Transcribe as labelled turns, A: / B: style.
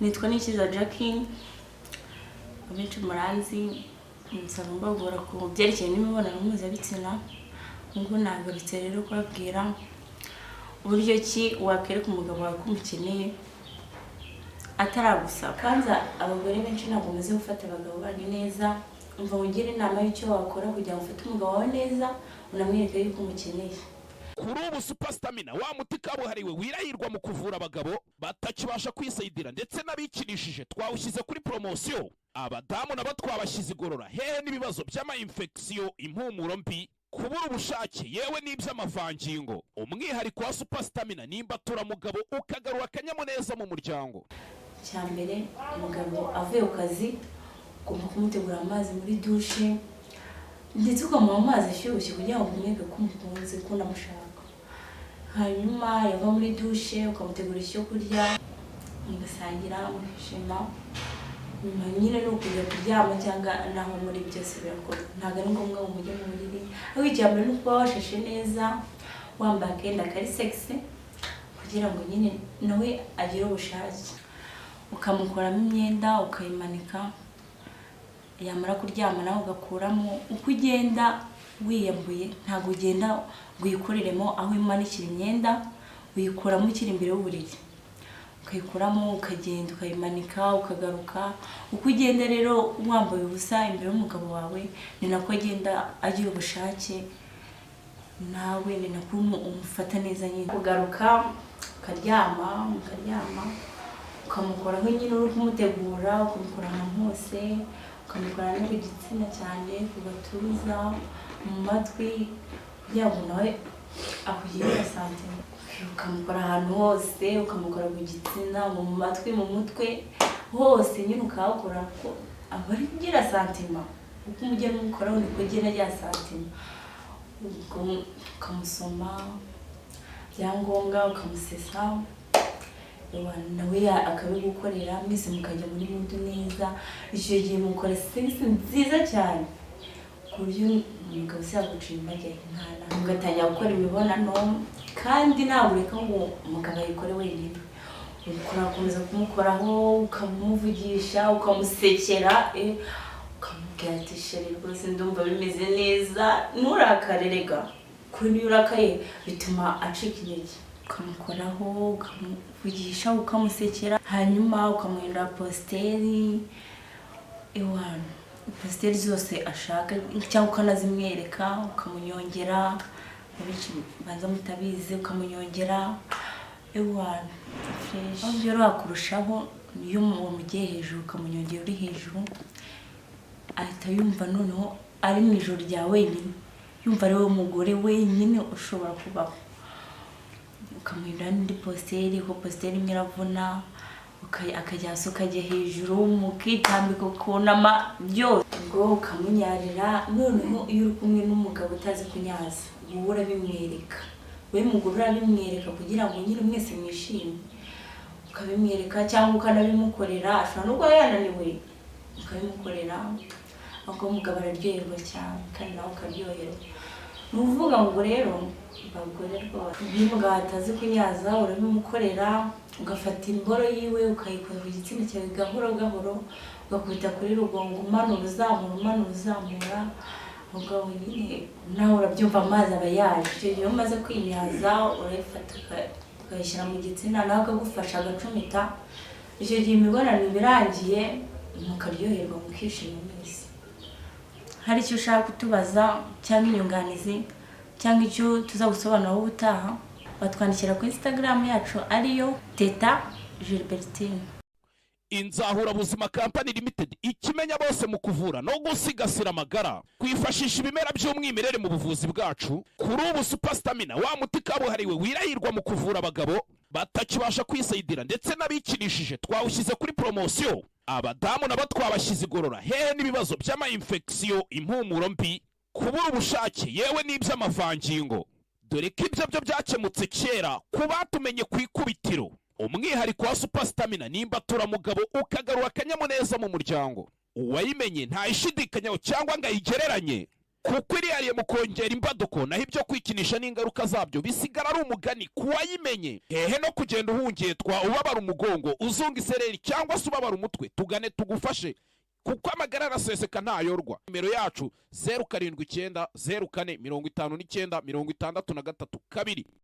A: Nitwa Nikiza Jackie, abenshi muranzi, nsaba mbabwira ku byerekeye n'imibonano mpuzabitsina. Ngo nagarutse rero kubabwira uburyo ki wakereka umugabo wawe ko umukeneye ataragusaba. Kanza abagore benshi ntabwo bamaze gufata abagabo bandi neza, umva ungire inama y'icyo wakora kugira ngo ufate umugabo wawe neza unamwereke yuko umukeneye.
B: Kuri ubu Super Stamina wa muti kabuhariwe wirahirwa mu kuvura abagabo batakibasha kwisayidira ndetse n'abikinishije twawushyize kuri promotion. Abadamu nabo twabashyize igorora hehe n'ibibazo by'ama-infection, impumuro mbi, kubura ubushake yewe n'iby'amavangingo. Umwihariko wa Super Stamina nimba turamugabo ukagarura akanyamuneza mu muryango.
A: Cyambere umugabo avuye ku kazi ugomba kumutegura amazi muri douche ndetse ukamuha amazi ashyushye kugira ngo umweke ko umukunze ko namushaka. Hanyuma yava muri douche ukamutegura icyo kurya mugasangira mwishima. Nyuma nyine no kujya kuryama cyangwa naho muri byose birakora. Ntabwo ari ngombwa ngo mujye mu buriri, aho icyambere no kuba washashe neza wambaye akenda kari sexy kugira ngo nyine nawe agire ubushake. Ukamukoramo imyenda ukayimanika, yamara kuryama nawe ugakuramo. Uko ugenda wiyambuye ntabwo ugenda wikoreremo, aho imanikira imyenda uyikuramo ukiri imbere y'uburiri, ukayikuramo ukagenda ukayimanika ukagaruka. Uko ugenda rero wambaye ubusa imbere y'umugabo wawe ni nako agenda agira ubushake, nawe ni nako umufata neza nyine. Kugaruka ukaryama ukamukora nyine uri kumutegura, ukamukora ahantu hose, ukamukora no ku gitsina cyane, ku gatuza, mu matwi, kugira ngo nawe akugirire santima. Ukamukora ahantu hose, ukamukora ku gitsina, mu matwi, mu mutwe hose nyine ukahakora ko aba ari kugira santima. Uko umugeni umukora niko ugenda agira santima. Ukamusoma byangombwa, ukamusesa, nawe akabigukorera, mwese mukajya muri mudu neza. Icyo gihe mukora sex nziza cyane ku buryo umugabo yaguciye intege, mugatangira gukora imibonano. Kandi ntabwo ureka ngo umugabo ayikore wenyine, ukomeza kumukoraho, ukamuvugisha, ukamusekera, ukamubwira ati sheri rwose ndumva bimeze neza, nturakare rega. Kuko niyo urakaye bituma acika intege. Ukamukoraho, ukamuvugisha, ukamusekera, hanyuma ukamuhindura posteri, posteri zose ashaka cyangwa ukanazimwereka, ukamunyongera. Abenshi banza mutabizi, ukamunyongera fresh. Aho rero wakurushaho iyo mugiye hejuru ukamunyongera uri hejuru, ahita yumva noneho ari mu ijoro rya wenyine, yumva ari we mugore wenyine ushobora kubaho. Ukamuhindura n'indi posteri, ko posteri imwe iravuna, akajya hasi ukajya hejuru, mukitambika ukunama byose. Ubwo ukamunyarira. Noneho iyo uri kumwe n'umugabo utazi kunyaza, wowe urabimwereka, we mugore urabimwereka kugira ngo nyine mwese mwishime. Ukabimwereka cyangwa ukanabimukorera, ashobora no kuba yananiwe ukabimukorera, ahubwo umugabo araryoherwa cyane kandi nawe ukaryoherwa. Ni ukuvuga ngo rero bagore rwose, iyo umugabo atazi kunyaza urabimukorera, ugafata imboro yiwe ukayikora ku gitsina cyawe gahoro gahoro, ugakubita kuri rugongo, umanura uzamura. Ubwo nyine nawe urabyumva amazi aba yaje. Icyo gihe umaze kwinyaza urayifata ukayishyira mu gitsina, nawe akagufasha agacumita. Icyo gihe imibonano birangiye mukaryoherwa mukishima mwese. Hari icyo ushaka kutubaza cyangwa inyunganizi cyangwa icyo tuzagusobanuraho ubutaha, batwandikira ku Instagram yacu ariyo Teta Gilbertine.
B: Inzahura Buzima Company Limited ikimenya bose mu kuvura no gusigasira amagara, kwifashisha ibimera by'umwimerere mu buvuzi bwacu. Kuri ubu Super Stamina wa muti kabuhariwe wirahirwa mu kuvura abagabo batakibasha kwisayidira ndetse n'abikinishije twawushyize kuri promotion. Abadamu nabo twabashyize igorora hehe n'ibibazo by'ama-infection, impumuro mbi, kubura ubushake yewe n'iby'amavangingo. Dore ko ibyo byo byakemutse kera ku batumenye ku ikubitiro. Umwihariko wa Super Stamina nimba turamugabo ukagarura akanyamuneza mu muryango. Uwayimenye ntayishidikanyaho cyangwa ngo ayigereranye. kuko irihariye mu kongera imbaduko, naho ibyo kwikinisha n'ingaruka zabyo bisigara ari umugani ku wayimenye. Hehe no kugenda uhungetwa ubabara umugongo, uzunga isereri cyangwa se ubabara umutwe, tugane tugufashe kuko amagara araseseka ntayorwa. Nimero yacu 0790405963 2.